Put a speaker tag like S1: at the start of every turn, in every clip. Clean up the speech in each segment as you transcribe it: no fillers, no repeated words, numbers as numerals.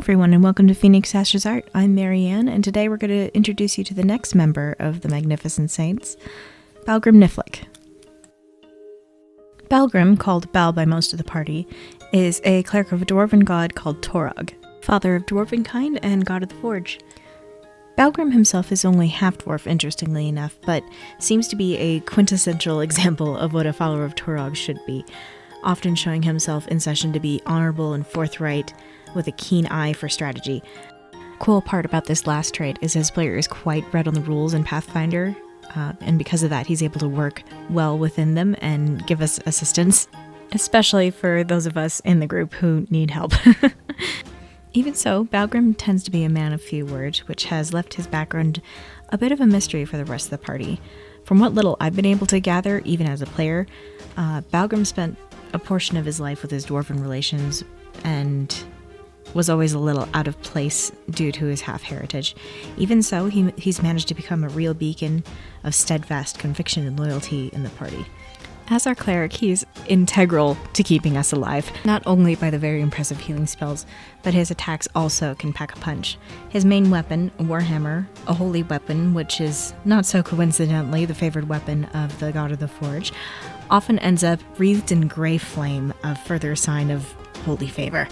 S1: everyone, and welcome to PhoenixAshesArt. I'm Marianne, and today we're going to introduce you to the next member of the Magnificent Saints, Balgrim Niflik. Balgrim, called Bal by most of the party, is a cleric of a dwarven god called Torog, father of dwarvenkind and god of the forge. Balgrim himself is only half-dwarf, interestingly enough, but seems to be a quintessential example of what a follower of Torog should be, often showing himself in session to be honorable and forthright, with a keen eye for strategy. Cool part about this last trait is his player is quite read on the rules in Pathfinder, and because of that he's able to work well within them and give us assistance, especially for those of us in the group who need help. Even so, Balgrim tends to be a man of few words, which has left his background a bit of a mystery for the rest of the party. From what little I've been able to gather, even as a player, Balgrim spent a portion of his life with his dwarven relations and was always a little out of place due to his half-heritage. Even so, he's managed to become a real beacon of steadfast conviction and loyalty in the party. As our cleric, he's integral to keeping us alive, not only by the very impressive healing spells, but his attacks also can pack a punch. His main weapon, a warhammer, a holy weapon, which is not so coincidentally the favored weapon of the god of the forge, often ends up wreathed in grey flame, a further sign of holy favor.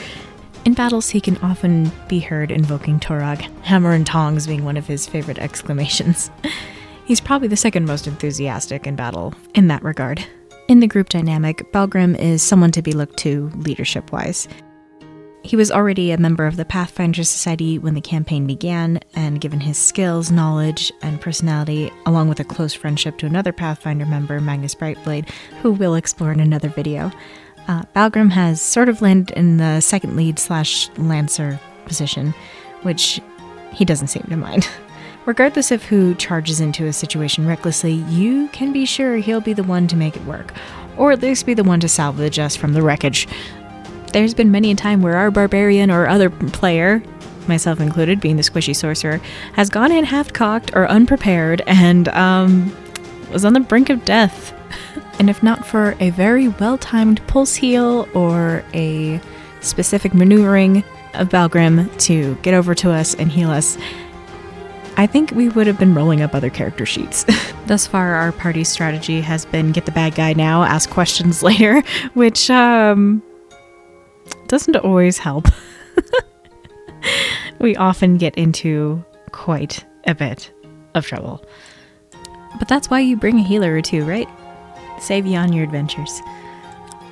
S1: In battles, he can often be heard invoking Torog, hammer and tongs being one of his favorite exclamations. He's probably the second most enthusiastic in battle in that regard. In the group dynamic, Balgrim is someone to be looked to leadership-wise. He was already a member of the Pathfinder Society when the campaign began, and given his skills, knowledge, and personality, along with a close friendship to another Pathfinder member, Magnus Brightblade, who we'll explore in another video, Balgrim has sort of landed in the second lead / lancer position, which he doesn't seem to mind. Regardless of who charges into a situation recklessly, you can be sure he'll be the one to make it work, or at least be the one to salvage us from the wreckage. There's been many a time where our barbarian or other player, myself included, being the squishy sorcerer, has gone in half-cocked or unprepared and was on the brink of death. And if not for a very well-timed pulse heal or a specific maneuvering of Balgrim to get over to us and heal us, I think we would have been rolling up other character sheets. Thus far, our party strategy has been get the bad guy now, ask questions later, which doesn't always help. We often get into quite a bit of trouble. But that's why you bring a healer or two, right? Save you on your adventures.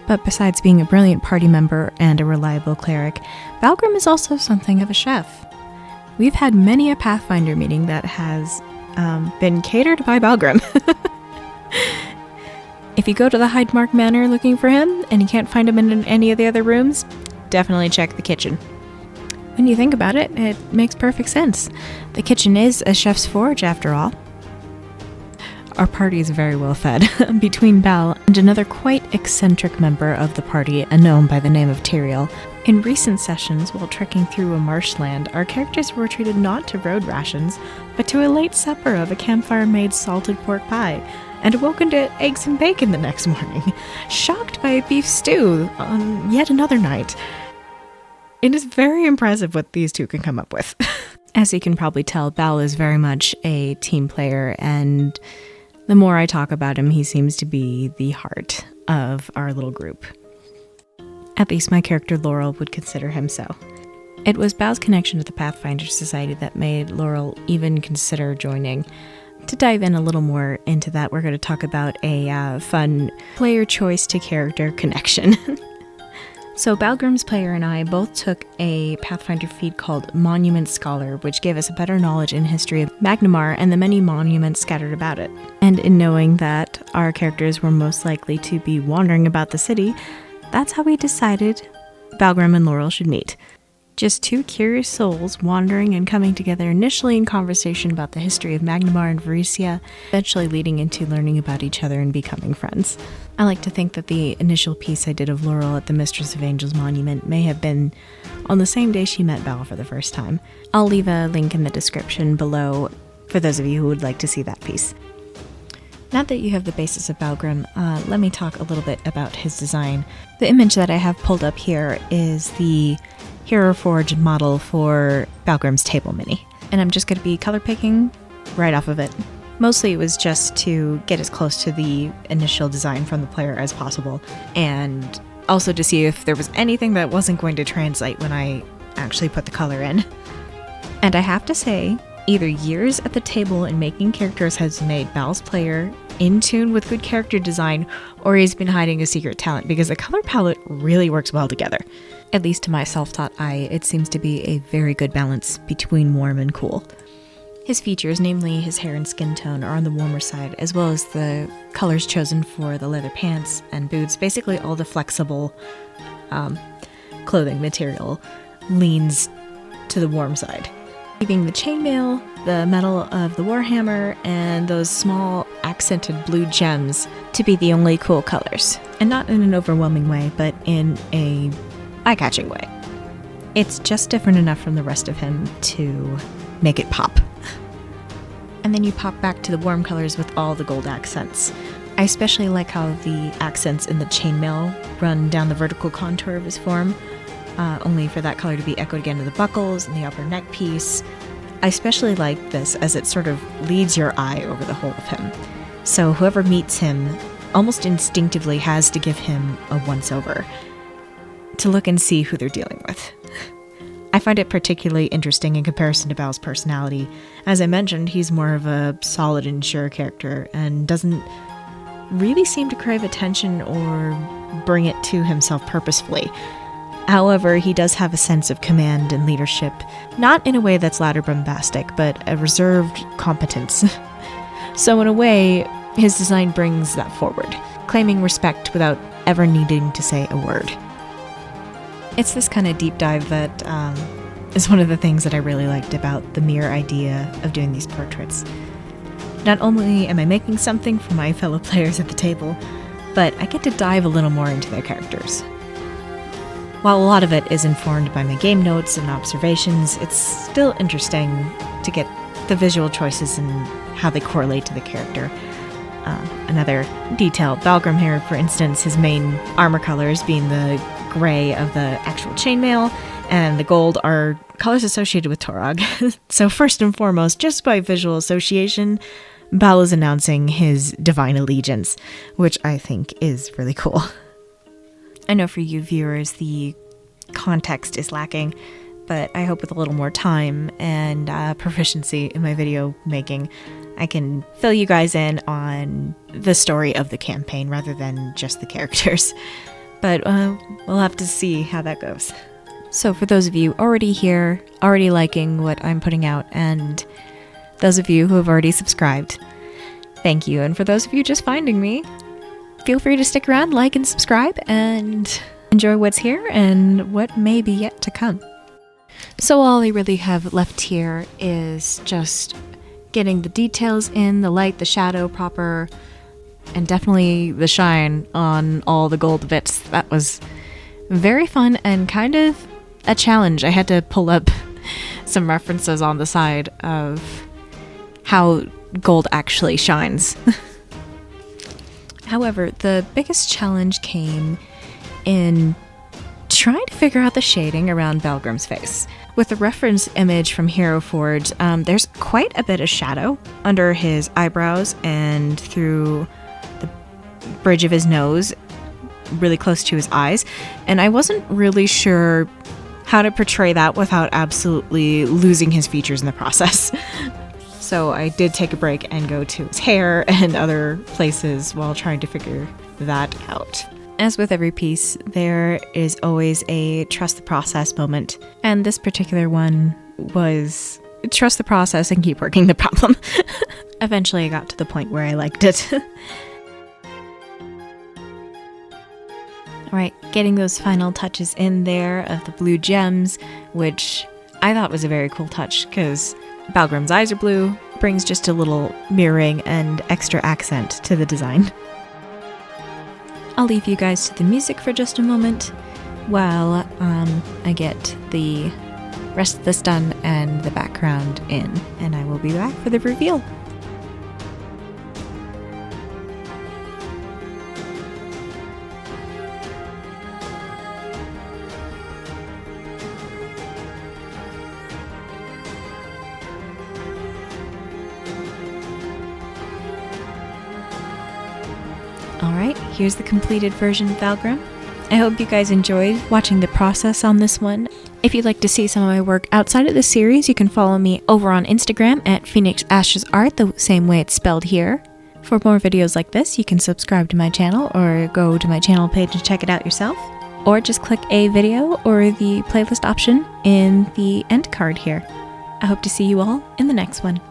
S1: But besides being a brilliant party member and a reliable cleric, Balgrim is also something of a chef. We've had many a Pathfinder meeting that has been catered by Balgrim. If you go to the Hydemark Manor looking for him and you can't find him in any of the other rooms, definitely check the kitchen. When you think about it, it makes perfect sense. The kitchen is a chef's forge after all. Our party is very well fed, between Bal and another quite eccentric member of the party, a gnome by the name of Tyrael. In recent sessions, while trekking through a marshland, our characters were treated not to road rations, but to a late supper of a campfire-made salted pork pie, and awoken to eggs and bacon the next morning, shocked by a beef stew on yet another night. It is very impressive what these two can come up with. As you can probably tell, Bal is very much a team player, and the more I talk about him, he seems to be the heart of our little group. At least my character Laurel would consider him so. It was Bal's connection to the Pathfinder Society that made Laurel even consider joining. To dive in a little more into that, we're going to talk about a fun player choice to character connection. So Balgrim's player and I both took a Pathfinder feat called Monument Scholar, which gave us a better knowledge in history of Magnimar and the many monuments scattered about it. And in knowing that our characters were most likely to be wandering about the city, that's how we decided Balgrim and Laurel should meet. Just two curious souls wandering and coming together initially in conversation about the history of Magnimar and Varesia, eventually leading into learning about each other and becoming friends. I like to think that the initial piece I did of Laurel at the Mistress of Angels Monument may have been on the same day she met Bal for the first time. I'll leave a link in the description below for those of you who would like to see that piece. Now that you have the basis of Balgrim, let me talk a little bit about his design. The image that I have pulled up here is the Hero Forge model for Balgrim's Table Mini. And I'm just going to be color picking right off of it. Mostly it was just to get as close to the initial design from the player as possible, and also to see if there was anything that wasn't going to translate when I actually put the color in. And I have to say, either years at the table and making characters has made Bal's player in tune with good character design, or he's been hiding a secret talent, because the color palette really works well together. At least to my self-taught eye, it seems to be a very good balance between warm and cool. His features, namely his hair and skin tone, are on the warmer side, as well as the colors chosen for the leather pants and boots. Basically all the flexible clothing material leans to the warm side. Leaving the chainmail, the metal of the warhammer, and those small accented blue gems to be the only cool colors. And not in an overwhelming way, but in a eye-catching way. It's just different enough from the rest of him to make it pop. And then you pop back to the warm colors with all the gold accents. I especially like how the accents in the chainmail run down the vertical contour of his form, only for that color to be echoed again to the buckles and the upper neck piece. I especially like this as it sort of leads your eye over the whole of him. So whoever meets him almost instinctively has to give him a once-over to look and see who they're dealing with. I find it particularly interesting in comparison to Bal's personality. As I mentioned, he's more of a solid and sure character and doesn't really seem to crave attention or bring it to himself purposefully. However, he does have a sense of command and leadership, not in a way that's loud or bombastic, but a reserved competence. So in a way, his design brings that forward, claiming respect without ever needing to say a word. It's this kind of deep dive that is one of the things that I really liked about the mere idea of doing these portraits. Not only am I making something for my fellow players at the table, but I get to dive a little more into their characters. While a lot of it is informed by my game notes and observations, it's still interesting to get the visual choices and how they correlate to the character. Another detail, Balgrim here, for instance, his main armor colors being the gray of the actual chainmail, and the gold are colors associated with Torog. So first and foremost, just by visual association, Bal is announcing his divine allegiance, which I think is really cool. I know for you viewers, the context is lacking, but I hope with a little more time and proficiency in my video making, I can fill you guys in on the story of the campaign rather than just the characters. But we'll have to see how that goes. So for those of you already here, already liking what I'm putting out, and those of you who have already subscribed, thank you. And for those of you just finding me, feel free to stick around, like and subscribe, and enjoy what's here and what may be yet to come. So all I really have left here is just getting the details in, the light, the shadow proper, and definitely the shine on all the gold bits. That was very fun and kind of a challenge. I had to pull up some references on the side of how gold actually shines. However, the biggest challenge came in trying to figure out the shading around Balgrim's face. With the reference image from Hero Forge, there's quite a bit of shadow under his eyebrows and through the bridge of his nose, really close to his eyes, and I wasn't really sure how to portray that without absolutely losing his features in the process. So I did take a break and go to his hair and other places while trying to figure that out. As with every piece, there is always a trust the process moment, and this particular one was trust the process and keep working the problem. Eventually I got to the point where I liked it. Alright, getting those final touches in there of the blue gems, which I thought was a very cool touch because Balgrim's eyes are blue, brings just a little mirroring and extra accent to the design. I'll leave you guys to the music for just a moment while I get the rest of this done and the background in, and I will be back for the reveal. here's the completed version of Balgrim. I hope you guys enjoyed watching the process on this one. If you'd like to see some of my work outside of this series, you can follow me over on Instagram at PhoenixAshesArt, the same way it's spelled here. For more videos like this, you can subscribe to my channel or go to my channel page and check it out yourself. Or just click a video or the playlist option in the end card here. I hope to see you all in the next one.